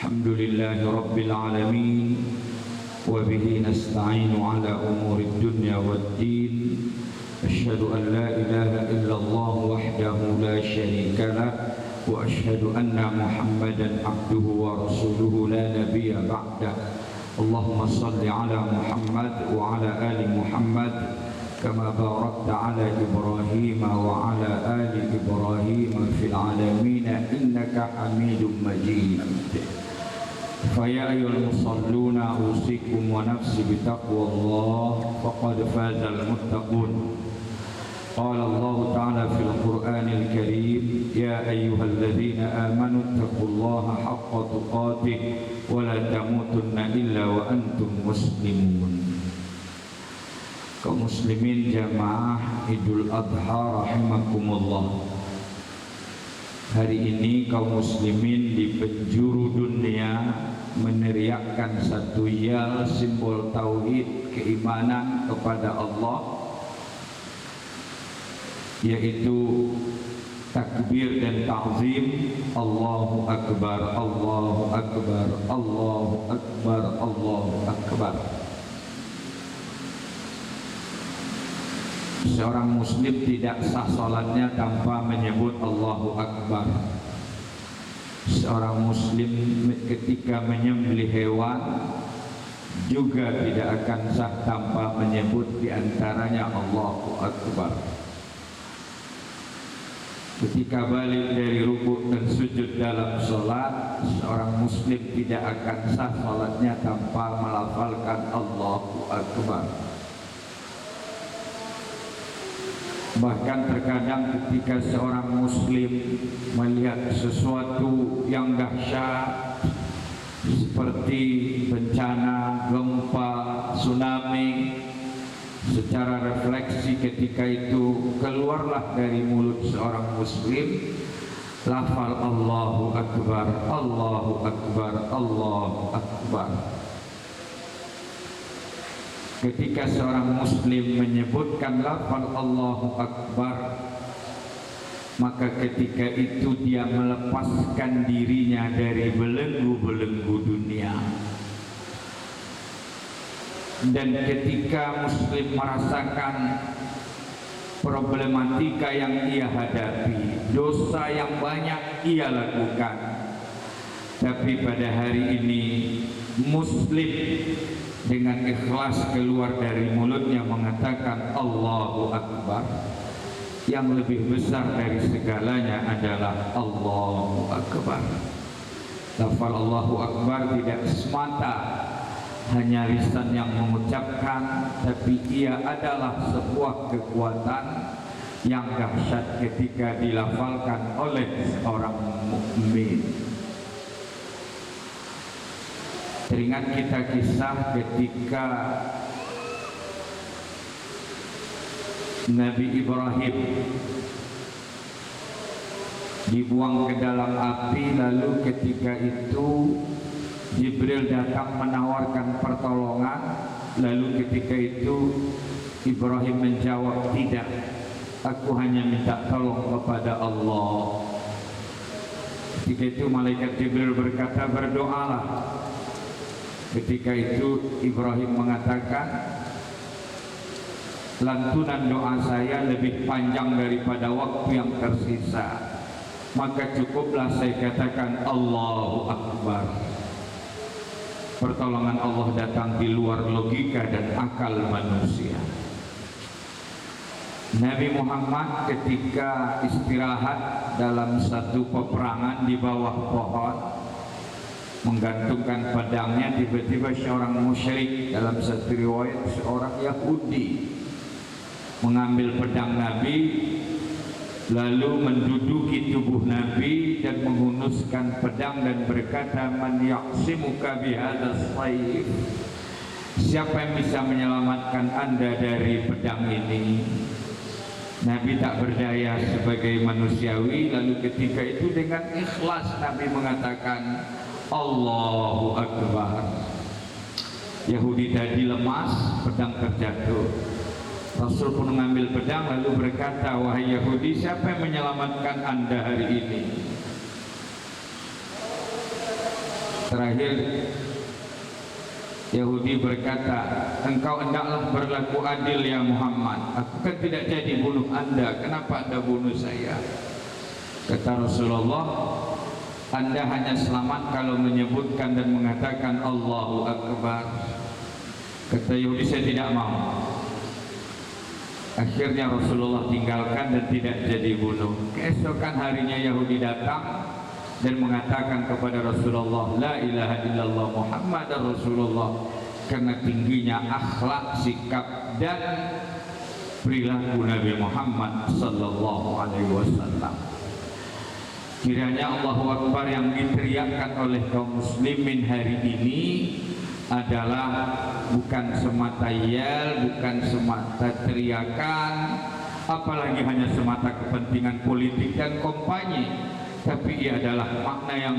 الحمد لله رب العالمين وبه نستعين على أمور الدنيا والدين أشهد أن لا إله إلا الله وحده لا شريك له وأشهد أن محمدا عبده ورسوله لا نبي بعده اللهم صل على محمد وعلى آل محمد كما باركت على إبراهيم وعلى آل إبراهيم في العالمين إنك حميد مجيد فيا أيها المصلون أوصيكم ونفسي بتقوى الله فقد فاز المتقون قال الله تعالى في القرآن الكريم يا أيها الذين آمنوا اتقوا الله حق تقاته ولا تموتن إلا وأنتم مسلمون. Kaum muslimin jamaah Idul Adha rahimakumullah. Hari ini kaum muslimin di penjuru dunia meneriakkan satu yal simbol tauhid keimanan kepada Allah, yaitu takbir dan ta'zim Allahu Akbar, Allahu Akbar, Allahu Akbar, Allahu Akbar. Seorang muslim tidak sah salatnya tanpa menyebut Allahu Akbar. Seorang muslim ketika menyembelih hewan juga tidak akan sah tanpa menyebut diantaranya Allahu Akbar. Ketika balik dari rukuk dan sujud dalam sholat, seorang muslim tidak akan sah sholatnya tanpa melafalkan Allahu Akbar. Bahkan terkadang ketika seorang muslim melihat sesuatu yang dahsyat seperti bencana, gempa, tsunami, secara refleksi ketika itu keluarlah dari mulut seorang muslim lafal Allahu Akbar, Allahu Akbar, Allahu Akbar. Ketika seorang muslim menyebutkan lafal Allahu Akbar, maka ketika itu dia melepaskan dirinya dari belenggu-belenggu dunia. Dan ketika muslim merasakan problematika yang ia hadapi, dosa yang banyak ia lakukan, tapi pada hari ini muslim dengan ikhlas keluar dari mulutnya mengatakan Allahu Akbar, yang lebih besar dari segalanya adalah Allahu Akbar. Lafal Allahu Akbar tidak semata hanya lisan yang mengucapkan, tapi ia adalah sebuah kekuatan yang dahsyat ketika dilafalkan oleh seorang mukmin. Teringat kita kisah ketika Nabi Ibrahim dibuang ke dalam api, lalu ketika itu Jibril datang menawarkan pertolongan, lalu ketika itu Ibrahim menjawab, tidak, aku hanya minta tolong kepada Allah. Ketika itu malaikat Jibril berkata, berdoalah. Ketika itu Ibrahim mengatakan, lantunan doa saya lebih panjang daripada waktu yang tersisa, maka cukuplah saya katakan Allahu Akbar. Pertolongan Allah datang di luar logika dan akal manusia. Nabi Muhammad ketika istirahat dalam satu peperangan di bawah pohon, menggantungkan pedangnya, tiba-tiba seorang musyrik, dalam satu riwayat seorang Yahudi, mengambil pedang Nabi lalu menduduki tubuh Nabi dan menghunuskan pedang dan berkata, man ya'simuka bihadzal sayf, siapa yang bisa menyelamatkan anda dari pedang ini? Nabi tak berdaya sebagai manusiawi, lalu ketika itu dengan ikhlas Nabi mengatakan Allahu Akbar. Yahudi tadi lemas, pedang terjatuh. Rasul pun mengambil pedang lalu berkata, wahai Yahudi, siapa yang menyelamatkan anda hari ini? terakhir Yahudi berkata, engkau hendaklah berlaku adil ya Muhammad, aku kan tidak jadi bunuh anda, kenapa anda bunuh saya? Kata Rasulullah, anda hanya selamat kalau menyebutkan dan mengatakan Allahu Akbar. Kata Yahudi, saya tidak mau. Akhirnya Rasulullah tinggalkan dan tidak jadi bunuh. Keesokan harinya Yahudi datang dan mengatakan kepada Rasulullah, la ilaha illallah Muhammadar Rasulullah, karena tingginya akhlak, sikap dan perilaku Nabi Muhammad sallallahu alaihi wasallam. Kiranya Allahu Akbar yang diteriakkan oleh kaum muslimin hari ini adalah bukan semata yel, bukan semata teriakan, apalagi hanya semata kepentingan politik dan kampanye, tapi ia adalah makna yang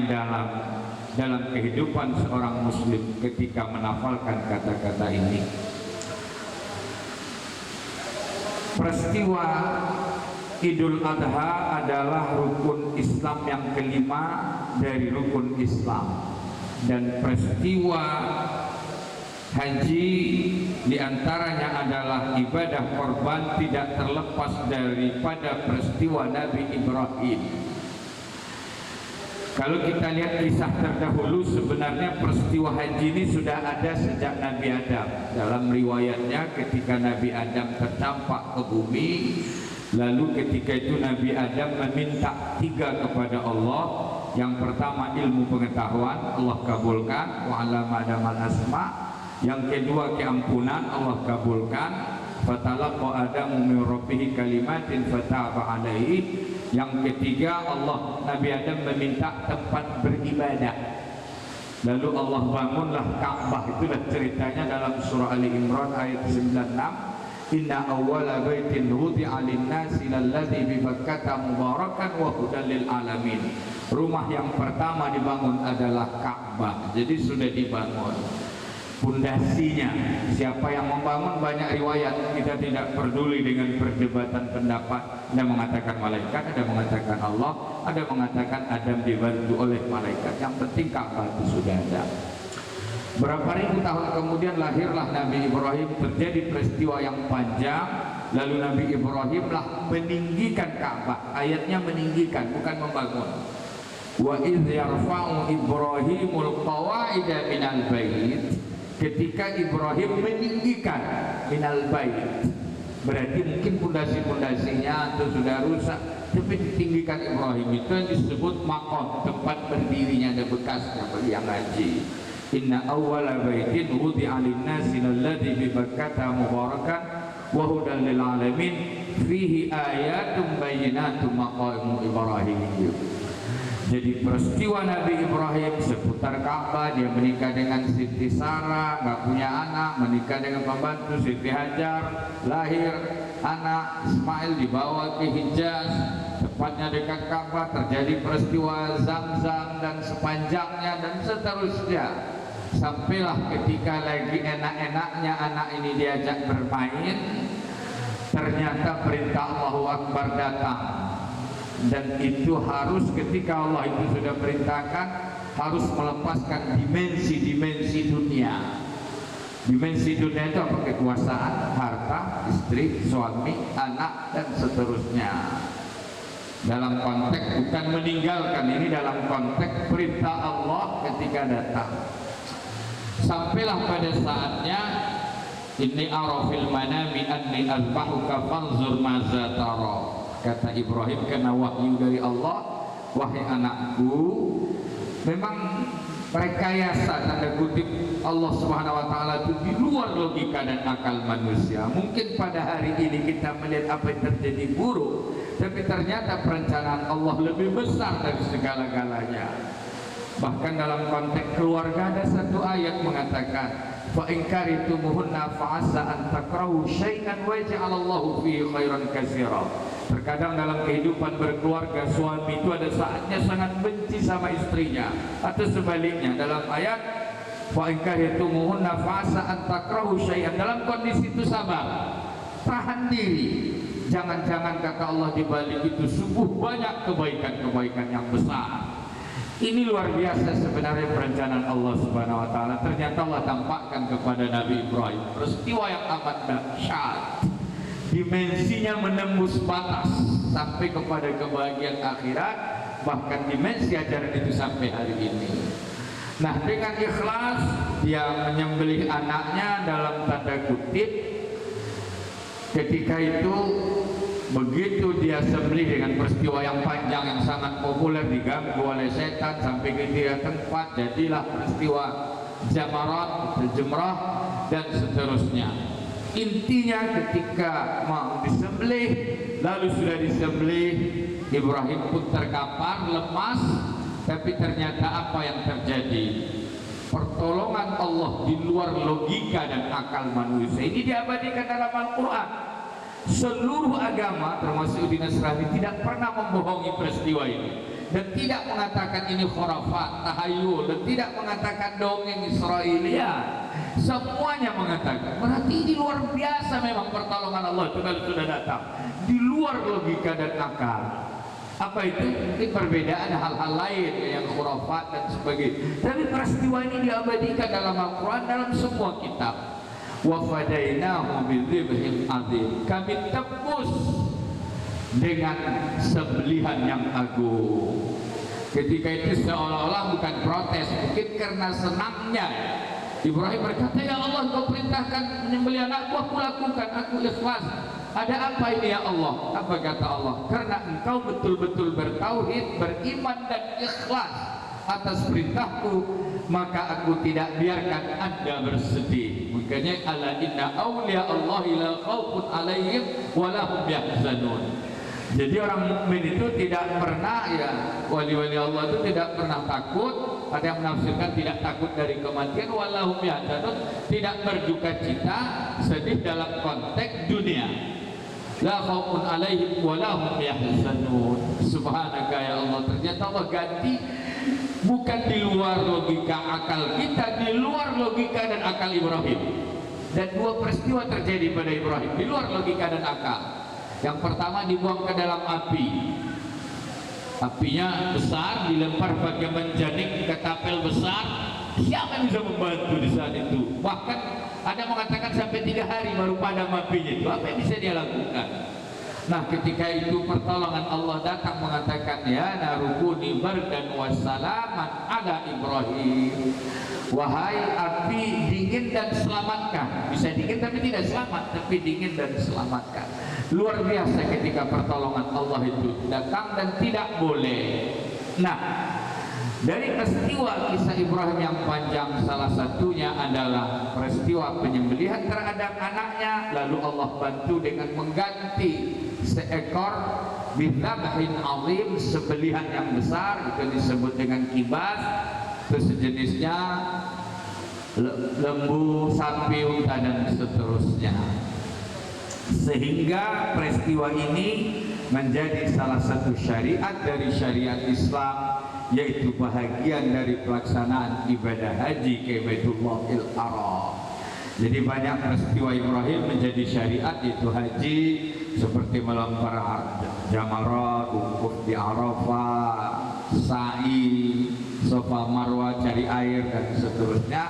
dalam kehidupan seorang muslim ketika menafalkan kata-kata ini. Peristiwa Idul Adha adalah rukun Islam yang kelima dari rukun Islam, dan peristiwa haji diantaranya adalah ibadah korban, tidak terlepas daripada peristiwa Nabi Ibrahim. Kalau kita lihat kisah terdahulu, sebenarnya peristiwa haji ini sudah ada sejak Nabi Adam. Dalam riwayatnya, ketika Nabi Adam tercampak ke bumi, lalu ketika itu Nabi Adam meminta 3 kepada Allah. Yang pertama ilmu pengetahuan, Allah kabulkan, wa 'allama Adamal asma. Yang kedua keampunan, Allah kabulkan, fatalaqa Adamu min rabbih kalimatin fataba alaihi. Yang ketiga, Nabi Adam meminta tempat beribadah, lalu Allah bangunlah Ka'bah. Itulah ceritanya dalam surah Ali Imran ayat 96, inna awwala baitin wudi'a lin-nasi lalladzi bi Bakkah mubarakan wa hudan lil alamin. Rumah yang pertama dibangun adalah Ka'bah, jadi sudah dibangun. Pondasinya siapa yang membangun, banyak riwayat, kita tidak peduli dengan perdebatan pendapat. Ada mengatakan malaikat, ada mengatakan Allah, ada mengatakan Adam dibantu oleh malaikat. Yang penting Ka'bah itu sudah ada. Berapa ribu tahun kemudian lahirlah Nabi Ibrahim, terjadi peristiwa yang panjang, lalu Nabi Ibrahimlah meninggikan Ka'bah. Ayatnya meninggikan, bukan membangun. Wa idz yarfa'u Ibrahimul qawa'ida minal bait. Ketika Ibrahim meninggikan minal bait, berarti mungkin pondasi-pondasinya itu sudah rusak, tapi ditinggikan Ibrahim. Itu yang disebut maqam, tempat berdirinya, ada bekasnya bagi yang haji. Inna awwala baitin wudi'a lin-nasi alladzi bi Bakkah mubarakan wa hudan lil alamin fihi ayatun bayyinatun maqamu Ibrahim. Jadi peristiwa Nabi Ibrahim seputar Ka'bah, dia menikah dengan Siti Sarah, nggak punya anak, menikah dengan pembantu Siti Hajar, lahir anak Ismail, dibawa ke Hijaz, tepatnya dekat Ka'bah, terjadi peristiwa Zamzam dan sepanjangnya dan seterusnya. Sampailah ketika lagi enak-enaknya anak ini diajak bermain, ternyata perintah Allahu Akbar datang. Dan itu harus, ketika Allah itu sudah perintahkan, harus melepaskan dimensi-dimensi dunia. Dimensi dunia itu apa? Kekuasaan, harta, istri, suami, anak, dan seterusnya. Dalam konteks bukan meninggalkan, ini dalam konteks perintah Allah ketika datang. Sampailah pada saatnya, inni arafil manami anni azbahuka fanzur maza tara. Kata Ibrahim, karena wahyu dari Allah, wahai anakku, memang rekayasa tanda kutip Allah Subhanahu wa taala itu di luar logika dan akal manusia. Mungkin pada hari ini kita melihat apa yang terjadi buruk, tapi ternyata perencanaan Allah lebih besar dari segala-galanya. Bahkan dalam konteks keluarga ada satu ayat mengatakan, fa in karitumuhunna fa'asa an takrahu syai'an wa ja'alallahu fihi khairan katsira. Terkadang dalam kehidupan berkeluarga, suami itu ada saatnya sangat benci sama istrinya, atau sebaliknya. Dalam ayat fa in karitumuhunna fa'asa an takrahu syai'an, dalam kondisi itu sabar, tahan diri. Jangan-jangan kata Allah di balik itu sungguh banyak kebaikan-kebaikan yang besar. Ini luar biasa sebenarnya perencanaan Allah Subhanahu wa taala. Ternyata Allah tampakkan kepada Nabi Ibrahim peristiwa yang amat dahsyat. Dimensinya menembus batas sampai kepada kebahagiaan akhirat, bahkan dimensi ajaran itu sampai hari ini. Nah, dengan ikhlas dia menyembelih anaknya dalam tanda kutip. Ketika itu begitu dia sembelih dengan peristiwa yang panjang yang sangat populer, diganggu oleh setan sampai ke tiga tempat, jadilah peristiwa jamarat, jumrah dan seterusnya. Intinya ketika mau disembelih, lalu sudah disembelih, Ibrahim pun terkapar, lemas, tapi ternyata apa yang terjadi? Pertolongan Allah di luar logika dan akal manusia. Ini diabadikan dalam Al-Quran. Seluruh agama termasuk di Nasrani tidak pernah membohongi peristiwa ini dan tidak mengatakan ini khurafat, tahayul, dan tidak mengatakan dongeng Israelia. Semuanya mengatakan berarti ini luar biasa memang pertolongan Allah itu kalau sudah datang di luar logika dan akal. Apa itu? Mungkin perbedaan hal-hal lain yang khurafat dan sebagainya. Tapi peristiwa ini diabadikan dalam Al-Quran, dalam semua kitab. Wa fadainahu bidzibhin adzim. Kami tebus dengan sembelihan yang agung. Ketika itu seolah-olah bukan protes, mungkin karena senangnya Ibrahim berkata, ya Allah, Engkau perintahkan menyembelih anakku, aku lakukan, aku ikhlas. Ada apa ini ya Allah? Apa kata Allah? Karena engkau betul-betul bertauhid, beriman dan ikhlas atas perintahku, maka aku tidak biarkan Anda bersedih. Makanya ala inna awliya Allah la khaufun alaihim wa lahum yahzanun. Jadi orang mukmin itu tidak pernah, ya, wali-wali Allah itu tidak pernah takut. Ada yang menafsirkan tidak takut dari kematian, walahum yahzanun, tidak berduka cita, sedih dalam konteks dunia. La khaufun alaihim wa lahum yahzanun. Subhanaka ya Allah. Ternyata Allah ganti bukan di luar logika akal kita, di luar logika dan akal Ibrahim. Dan dua peristiwa terjadi pada Ibrahim di luar logika dan akal. Yang pertama dibuang ke dalam api. Apinya besar, dilempar pakai menjanik ke tapel besar. Siapa yang bisa membantu di saat itu? Bahkan ada mengatakan sampai 3 hari baru padam apinya itu. Apa yang bisa dia lakukan? Nah, ketika itu pertolongan Allah datang mengatakan, ya narukuni bardan wassalaman ala Ibrahim. Wahai api, dingin dan selamatkan. Bisa dingin tapi tidak selamat, tapi dingin dan selamatkan. Luar biasa ketika pertolongan Allah itu datang dan tidak boleh. Nah, dari peristiwa kisah Ibrahim yang panjang, salah satunya adalah peristiwa penyembelihan terhadap anaknya. Lalu Allah bantu dengan mengganti seekor bidhabhin azim, sembelihan yang besar, itu disebut dengan kibas. Itu sejenisnya lembu, sapi, unta dan seterusnya. Sehingga peristiwa ini menjadi salah satu syariat dari syariat Islam, yaitu bahagian dari pelaksanaan ibadah haji ke Baitullahil Haram. Jadi banyak peristiwa Ibrahim menjadi syariat, yaitu haji, seperti melempar jamarat, wukuf di Arafah, sa'i, Safa Marwah, cari air dan seterusnya.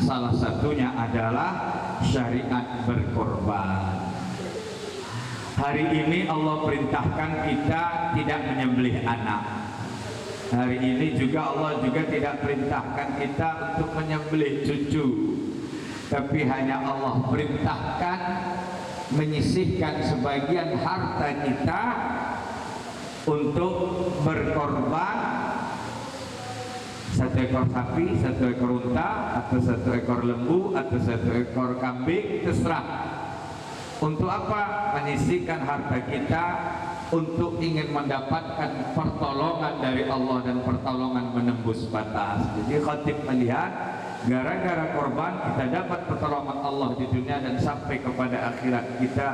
Salah satunya adalah syariat berkorban. Hari ini Allah perintahkan kita tidak menyembelih anak. Hari ini juga Allah juga tidak perintahkan kita untuk menyembelih cucu, tapi hanya Allah perintahkan menyisihkan sebagian harta kita untuk berkorban, 1 ekor sapi, 1 ekor unta, atau 1 ekor lembu, atau 1 ekor kambing, terserah. Untuk apa? Menyisihkan harta kita untuk ingin mendapatkan pertolongan dari Allah dan pertolongan menembus batas. Jadi khatib melihat gara-gara korban kita dapat pertolongan Allah di dunia, dan sampai kepada akhirat kita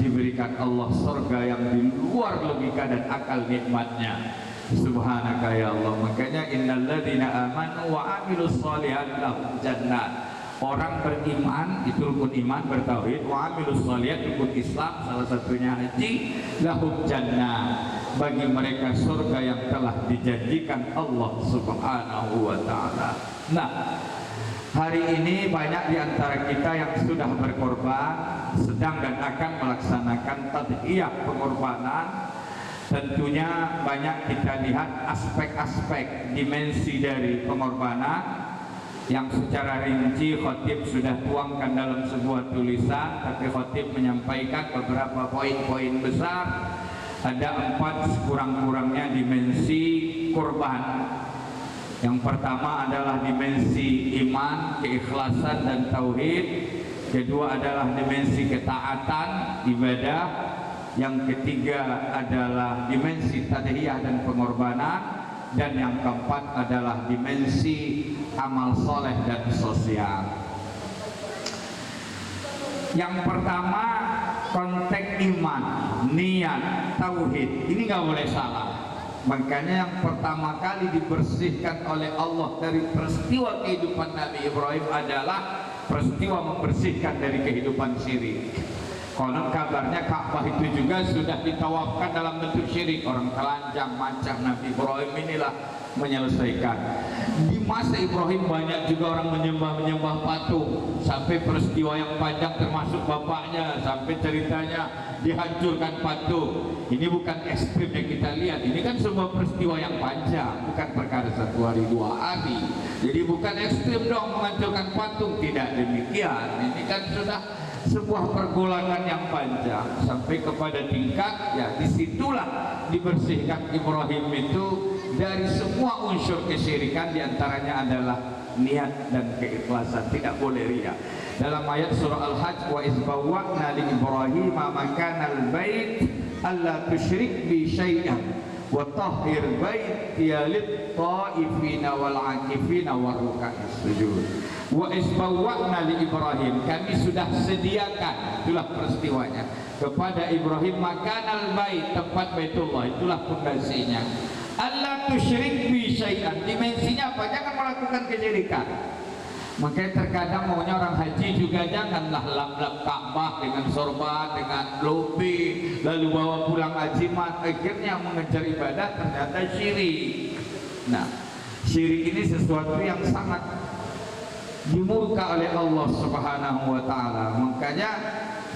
diberikan Allah surga yang di luar logika dan akal nikmatnya. Subhanaka ya Allah. Makanya innalladzina amanu wa amilus sholihat lahum jannat. Orang beriman itu rukun iman, bertauhid, wa amilus sholihat rukun Islam, salah satunya haji, lahum jannah. bagi mereka surga yang telah dijanjikan Allah Subhanahu wa ta'ala. Nah, hari ini banyak di antara kita yang sudah berkorban, sedang dan akan melaksanakan tadhiyah pengorbanan. Tentunya banyak kita lihat aspek-aspek dimensi dari pengorbanan yang secara rinci khatib sudah tuangkan dalam sebuah tulisan, tapi khatib menyampaikan beberapa poin-poin besar. Ada 4 sekurang-kurangnya dimensi kurban. Yang pertama adalah dimensi iman, keikhlasan dan tauhid. Kedua adalah dimensi ketaatan, ibadah. Yang ketiga adalah dimensi tadhiyah dan pengorbanan. Dan yang keempat adalah dimensi amal soleh dan sosial. Yang pertama konteks iman, niat, tauhid. Ini nggak boleh salah. Makanya yang pertama kali dibersihkan oleh Allah dari peristiwa kehidupan Nabi Ibrahim adalah peristiwa membersihkan dari kehidupan syirik. Konon kabarnya Ka'bah itu juga sudah ditawafkan dalam bentuk syirik. Orang telanjang macam Nabi Ibrahim inilah menyelesaikan. Di masa Ibrahim banyak juga orang menyembah patung, sampai peristiwa yang panjang termasuk bapaknya, sampai ceritanya dihancurkan patung. Ini bukan ekstrim yang kita lihat, ini kan sebuah peristiwa yang panjang, bukan perkara 1 hari 2 hari. Jadi bukan ekstrim dong menghancurkan patung, tidak demikian. Ini kan sudah sebuah pergolakan yang panjang sampai kepada tingkat ya disitulah dibersihkan Ibrahim itu dari semua unsur kesyirikan, diantaranya adalah niat dan keikhlasan, tidak boleh riya. Dalam ayat surah Al-Hajj, wa izbawwa'na li Ibrahim makanal bait alla tusyrik bi syai'an wa tahhir baitiya lit ta'ifina wal 'akifina war ruk'is sujud. Wa isbawwa'na li Ibrahim, kami sudah sediakan, itulah peristiwanya, kepada Ibrahim makanal bait, tempat Baitullah, itulah pondasinya. Allah tusyrik bi syai'an, dimensinya apa? Jangan melakukan kesyirikan. Makanya terkadang maunya orang haji juga janganlah lap-lap Ka'bah dengan sorban, dengan lobi, lalu bawa pulang ajimat, akhirnya mengejar ibadah ternyata syirik. Nah, syirik ini sesuatu yang sangat dimurka oleh Allah Subhanahu wa ta'ala. Makanya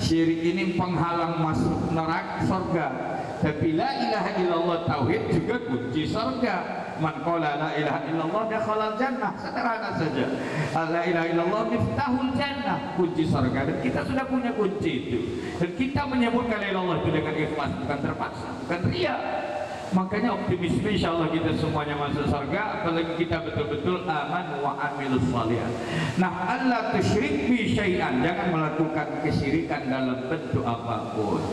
syirik ini penghalang masuk neraka surga. Tapi la ilaha illallah tauhid juga kunci surga. Man qala la ilaha illallah dakhala jannah. Sederhana saja. La ilaha illallah miftahul jannah, kunci surga. Dan kita sudah punya kunci itu. Dan kita menyebutkan la ilaha illallah itu dengan ikhlas, bukan terpaksa, bukan riya. Makanya optimisme insyaallah kita semuanya masuk surga, apalagi kita betul-betul aman wa amilus shalihat. Nah, Allah tusyrik bi syai'an, jangan melakukan kesyirikan dalam bentuk apapun.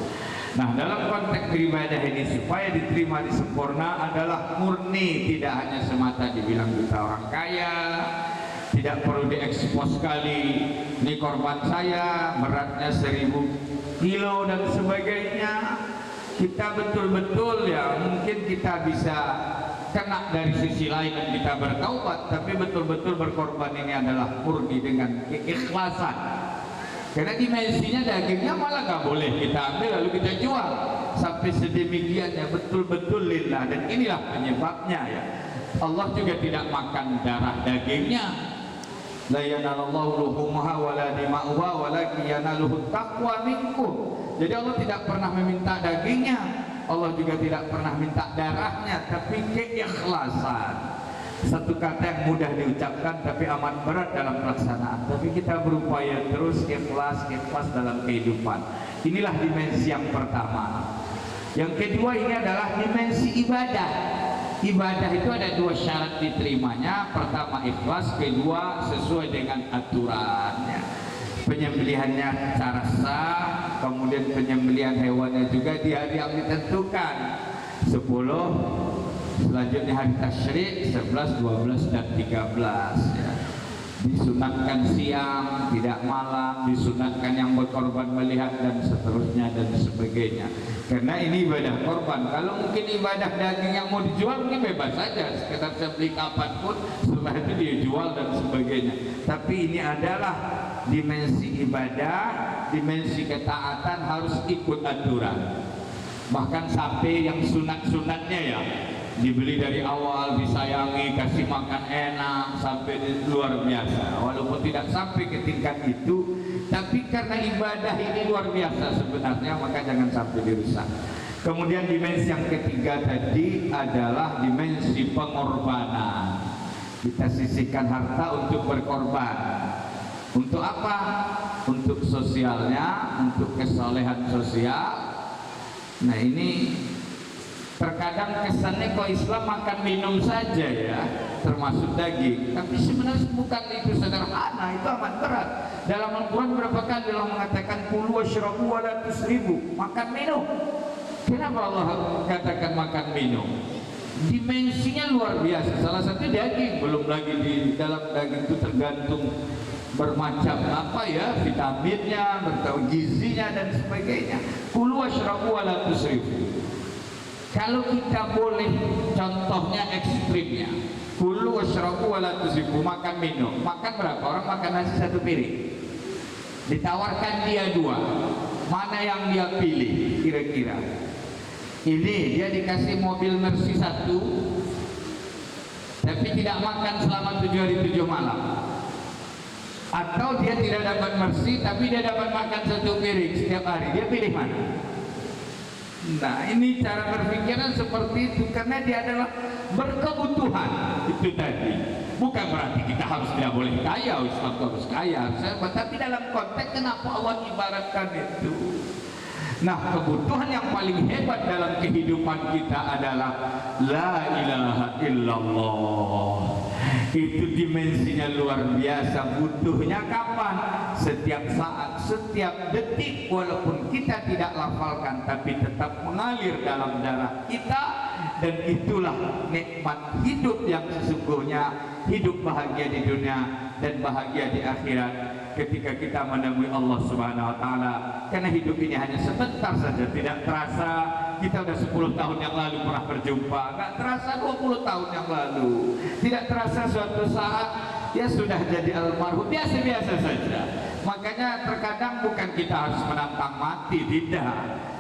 Nah, dalam konteks beribadah ini supaya diterima di sempurna adalah murni, tidak hanya semata dibilang kita orang kaya, tidak perlu diekspos sekali. Ini korban saya beratnya 1000 kilo dan sebagainya. Kita betul-betul ya mungkin kita bisa kena dari sisi lain dan kita bertaubat, tapi betul-betul berkorban ini adalah murni dengan keikhlasan. Karena dimensinya dagingnya malah nggak boleh kita ambil lalu kita jual sampai sedemikiannya, betul-betul lillah. Dan inilah penyebabnya ya Allah juga tidak makan darah dagingnya. La yanalallahu luhumha wala dima'uha walakin yanaluhu taqwa minkum. Jadi Allah tidak pernah meminta dagingnya, Allah juga tidak pernah minta darahnya, tapi keikhlasan. Satu kata yang mudah diucapkan tapi amat berat dalam pelaksanaan. Tapi kita berupaya terus ikhlas dalam kehidupan. Inilah dimensi yang pertama. Yang kedua ini adalah dimensi ibadah. Ibadah itu ada 2 syarat diterimanya. Pertama ikhlas, kedua sesuai dengan aturannya. Penyembelihannya cara sah, kemudian penyembelihan hewannya juga di hari yang ditentukan. 10, selanjutnya hari tasyrik 11, 12 dan 13 ya. Disunatkan siang, tidak malam, disunatkan yang berkorban melihat dan seterusnya dan sebagainya. Karena ini ibadah korban. Kalau mungkin ibadah daging yang mau dijual mungkin bebas saja, sekedar saya beli kapanpun, setelah itu dia jual dan sebagainya. Tapi ini adalah dimensi ibadah, dimensi ketaatan harus ikut aturan. Bahkan sampai yang sunat-sunatnya ya dibeli dari awal, disayangi, kasih makan enak, sampai luar biasa. Walaupun tidak sampai ke tingkat itu, tapi karena ibadah ini luar biasa sebenarnya, maka jangan sampai dirusak. Kemudian dimensi yang ketiga tadi adalah dimensi pengorbanan. Kita sisihkan harta untuk berkorban. Untuk apa? Untuk sosialnya, untuk kesolehan sosial. Nah ini terkadang kesannya kok Islam makan minum saja ya, termasuk daging, tapi sebenarnya bukan itu sederhana, itu amat berat. Dalam Al-Quran berapa kali Allah mengatakan kulu washrabu wa la tusrifu, makan minum. Kenapa Allah katakan makan minum? Dimensinya luar biasa. Salah satu daging, belum lagi di dalam daging itu tergantung bermacam apa ya, vitaminnya, gizinya dan sebagainya. Kulu washrabu wa la tusrifu. Kalau kita boleh, contohnya ekstrimnya, kulu washrabu wa la tusrifu, makan minum. Makan berapa? Orang makan nasi satu piring, ditawarkan dia dua, mana yang dia pilih kira-kira? Ini dia dikasih mobil Mercy satu, tapi tidak makan selama 7 hari 7 malam. Atau dia tidak dapat Mercy, tapi dia dapat makan satu piring setiap hari. Dia pilih mana? Nah ini cara berpikiran seperti itu, karena dia adalah berkebutuhan itu tadi. Bukan berarti kita harus tidak boleh kaya, Islam harus kaya, tapi dalam konteks kenapa Allah ibaratkan itu. Nah kebutuhan yang paling hebat dalam kehidupan kita adalah la ilaha illallah. Itu dimensinya luar biasa. Butuhnya kapan? Setiap saat, setiap detik. Walaupun kita tidak lafalkan, tapi tetap mengalir dalam darah kita. Dan itulah nikmat hidup yang sesungguhnya, hidup bahagia di dunia dan bahagia di akhirat ketika kita menemui Allah Subhanahu wa Ta'ala. Karena hidup ini hanya sebentar saja, tidak terasa. Kita sudah 10 tahun yang lalu pernah berjumpa, nggak terasa 20 tahun yang lalu, tidak terasa suatu saat ya sudah jadi almarhum, biasa-biasa saja. Makanya terkadang bukan kita harus menantang mati, tidak.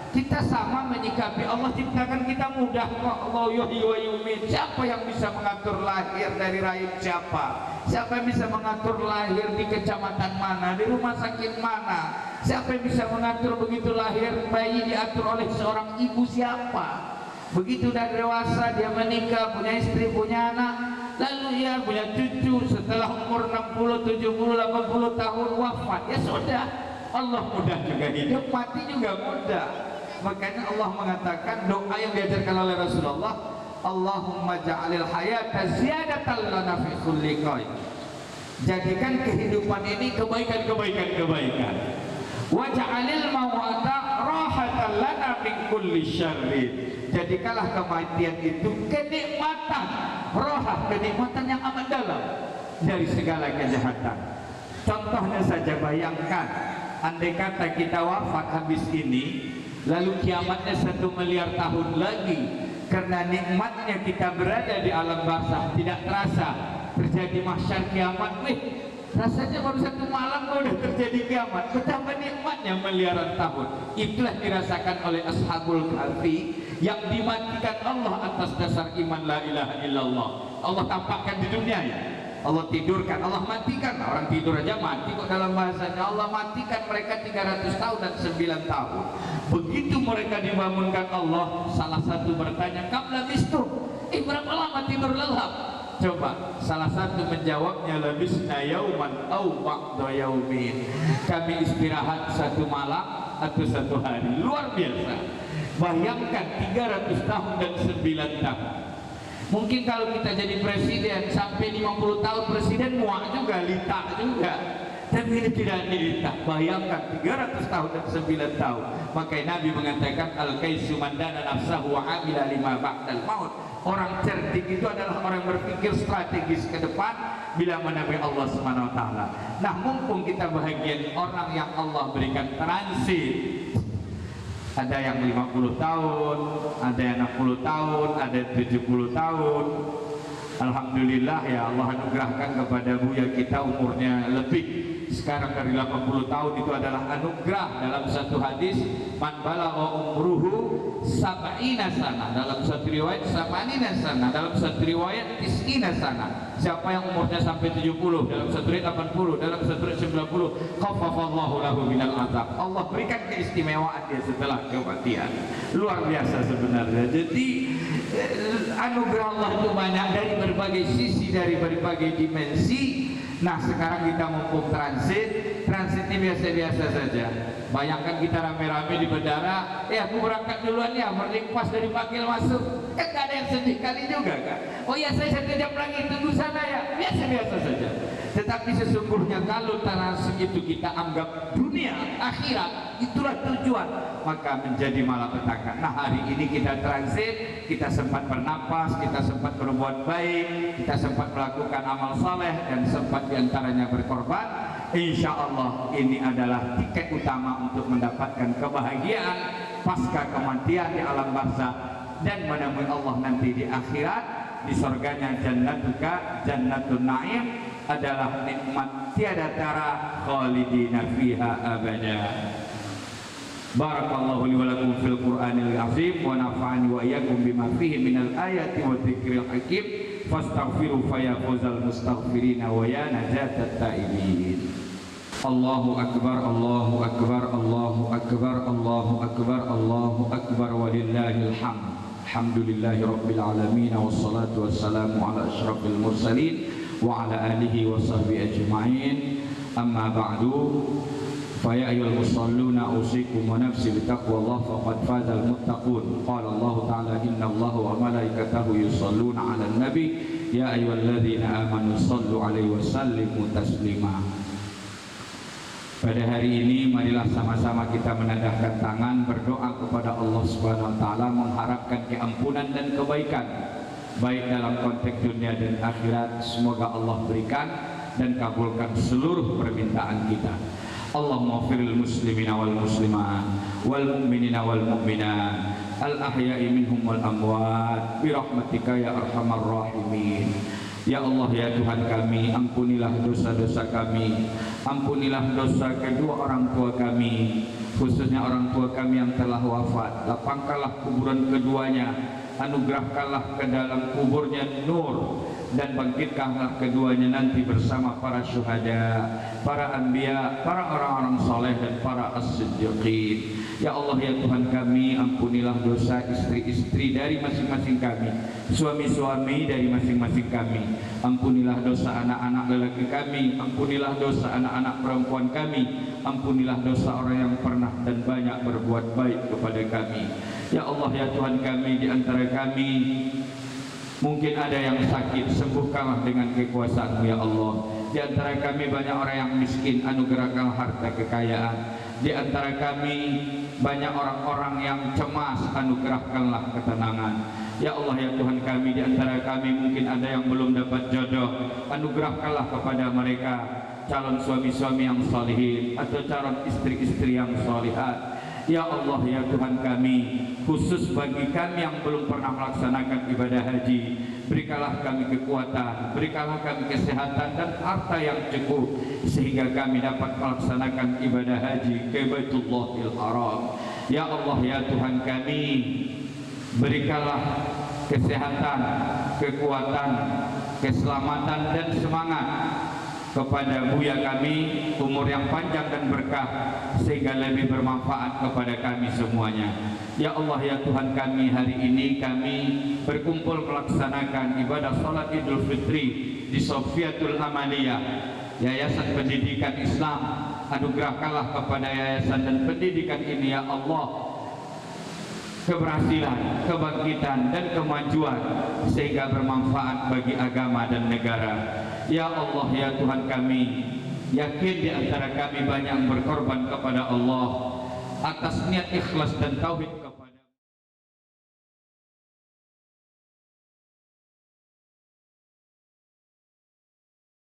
Kita sama menyikapi Allah ciptakan kita mudah kok. Allah yuhyi wa yumiit. Siapa yang bisa mengatur lahir dari rahim siapa? Siapa yang bisa mengatur lahir di kecamatan mana, di rumah sakit mana? Siapa yang bisa mengatur begitu lahir bayi diatur oleh seorang ibu siapa? Begitu udah dewasa dia menikah, punya istri, punya anak, lalu ia punya cucu, setelah umur 60, 70, 80 tahun wafat. Ya sudah, Allah mudah juga hidup, mati juga mudah. Makanya Allah mengatakan doa yang diajarkan oleh Rasulullah, Allahumma ja'alil hayata ziyadatan lana fi kulli khair. Jadikan kehidupan ini kebaikan. Wa ja'alil mau'ata rahatan lana min kulli syarrin. Jadikanlah kematian itu kenikmatan, rohah, kenikmatan yang amat dalam dari segala kejahatan. Contohnya saja, bayangkan andai kata kita wafat habis ini, lalu kiamatnya 1 miliar tahun lagi. Karena nikmatnya kita berada di alam barzakh, tidak terasa terjadi mahsyar kiamat. Rasanya baru 1 malam udah terjadi kiamat. Betapa nikmatnya miliaran tahun. Itulah dirasakan oleh Ashabul Kahfi yang dimatikan Allah atas dasar iman la ilaha illallah. Allah tampakkan di dunia ya, Allah tidurkan, Allah matikan. Orang tidur aja mati kok dalam bahasanya. Allah matikan mereka 300 tahun dan 9 tahun. Begitu mereka dibangunkan Allah, salah satu bertanya, "Kam labistum?" Berapa lama tidur lelap? Coba salah satu menjawabnya, labisna yauman au ba'da yaumin. Kami istirahat 1 malam atau 1 hari. Luar biasa. Bayangkan 300 tahun dan 9 tahun. Mungkin kalau kita jadi presiden sampai 50 tahun presiden muak juga, litak juga. Tapi ini tidak litak. Bayangkan 300 tahun dan 9 tahun. Makanya Nabi mengatakan al-kaisu mandana nafsahu wa amila lima ba'dal maut. Orang cerdik itu adalah orang yang berpikir strategis ke depan bila menemui Allah Subhanahu wa Ta'ala. Nah, mumpung kita bahagian orang yang Allah berikan transit. Ada yang 50 tahun, ada yang 60 tahun, ada 70 tahun. Alhamdulillah ya, Allah anugerahkan kepada Buya kita umurnya lebih sekarang dari 80 tahun. Itu adalah anugerah. Dalam satu hadis, man balagha umruhu sab'ina sana, dalam satu riwayat samanina sana, dalam satu riwayat tis'ina sana. Siapa yang umurnya sampai 70, dalam satu riwayat 80, dalam satu riwayat 90, khaffafallahu lahu minal azab. Allah berikan keistimewaan dia setelah kematian. Luar biasa sebenarnya. Jadi anugerah Allah itu banyak dari berbagai sisi, dari berbagai dimensi. Nah, sekarang kita mumpung transitnya biasa-biasa saja. Bayangkan kita rame-rame di bandara, aku berangkat duluan ya, boarding pass dari Pakil masuk. Kan gak ada yang sedih kali juga kan? Oh ya, saya 1 jam lagi tunggu sana ya, biasa-biasa saja. Tetapi sesungguhnya kalau transit itu kita anggap dunia, akhirat, itulah tujuan, maka menjadi malapetaka. Nah, hari ini kita transit, kita sempat bernapas, kita sempat berbuat baik, kita sempat melakukan amal saleh, dan sempat diantaranya berkorban. Insya Allah ini adalah tiket utama untuk mendapatkan kebahagiaan pasca kematian di alam barzakh dan menemui Allah nanti di akhirat, di surganya jannatuka jannatun na'im, adalah nikmat tiada tara, khalidina fiha abada. Barakallahu li wa lakum fil Qur'anil azim wa nafa'ani wa iyyakum bima fihi minal ayati wa dzikril hakim. Fastaghfiru fa ya fawzal mustaghfirin wa ya najatat taibin. Allahu akbar, Allahu akbar, Allahu akbar, Allahu akbar, Allahu akbar, walillahil hamd. Alhamdulillahi rabbil alamin, wassalatu wassalamu ala asyrafil mursalin wa ala alihi wa sahbihi ajma'in. Amma ba'du, fa ya ayyuhal musalluna usikum wa nafsi bitaqwallah faqad fazal muttaqun. Qala Allah ta'ala innallaha wa malaikatahu yusalluna 'alan nabi ya ayyuhalladzina amanu shallu 'alaihi wa sallimu taslima. Pada hari ini marilah sama-sama kita menadahkan tangan, berdoa kepada Allah Subhanahu wa taala, mengharapkan keampunan dan kebaikan baik dalam konteks dunia dan akhirat. Semoga Allah berikan dan kabulkan seluruh permintaan kita. Allahumma firil muslimina wal muslimat wal mu'minina wal mu'minat al ahya'i minhum wal amwat bi rahmatika ya arhamar rahimin. Ya Allah, ya Tuhan kami, ampunilah dosa-dosa kami, ampunilah dosa kedua orang tua kami, khususnya orang tua kami yang telah wafat. Lapangkanlah kuburan keduanya, anugerahkanlah ke dalam kuburnya nur, dan bangkitkanlah keduanya nanti bersama para syuhada, para anbiya, para orang-orang saleh, dan para as-siddiqin. Ya Allah, ya Tuhan kami, ampunilah dosa istri-istri dari masing-masing kami, suami-suami dari masing-masing kami, ampunilah dosa anak-anak lelaki kami, ampunilah dosa anak-anak perempuan kami, ampunilah dosa orang yang pernah dan banyak berbuat baik kepada kami. Ya Allah, ya Tuhan kami, di antara kami mungkin ada yang sakit, sembuhkanlah dengan kekuasaan-Mu ya Allah. Di antara kami banyak orang yang miskin, anugerahkanlah harta kekayaan. Di antara kami banyak orang-orang yang cemas, anugerahkanlah ketenangan. Ya Allah, ya Tuhan kami, di antara kami mungkin ada yang belum dapat jodoh, anugerahkanlah kepada mereka calon suami-suami yang salihin atau calon istri-istri yang salihat. Ya Allah, ya Tuhan kami, khusus bagi kami yang belum pernah melaksanakan ibadah haji, berikanlah kami kekuatan, berikanlah kami kesehatan dan harta yang cukup, sehingga kami dapat melaksanakan ibadah haji ke Baitullahil Haram. Ya Allah, ya Tuhan kami, berikanlah kesehatan, kekuatan, keselamatan dan semangat kepada buya kami, umur yang panjang dan berkah, sehingga lebih bermanfaat kepada kami semuanya. Ya Allah, ya Tuhan kami, hari ini kami berkumpul melaksanakan ibadah salat Idul Fitri di Sofiatul Amaliyah, Yayasan Pendidikan Islam. Anugerahkanlah kepada yayasan dan pendidikan ini ya Allah keberhasilan, kebangkitan dan kemajuan, sehingga bermanfaat bagi agama dan negara. Ya Allah, ya Tuhan kami, yakin di antara kami banyak yang berkorban kepada Allah atas niat ikhlas dan tauhid.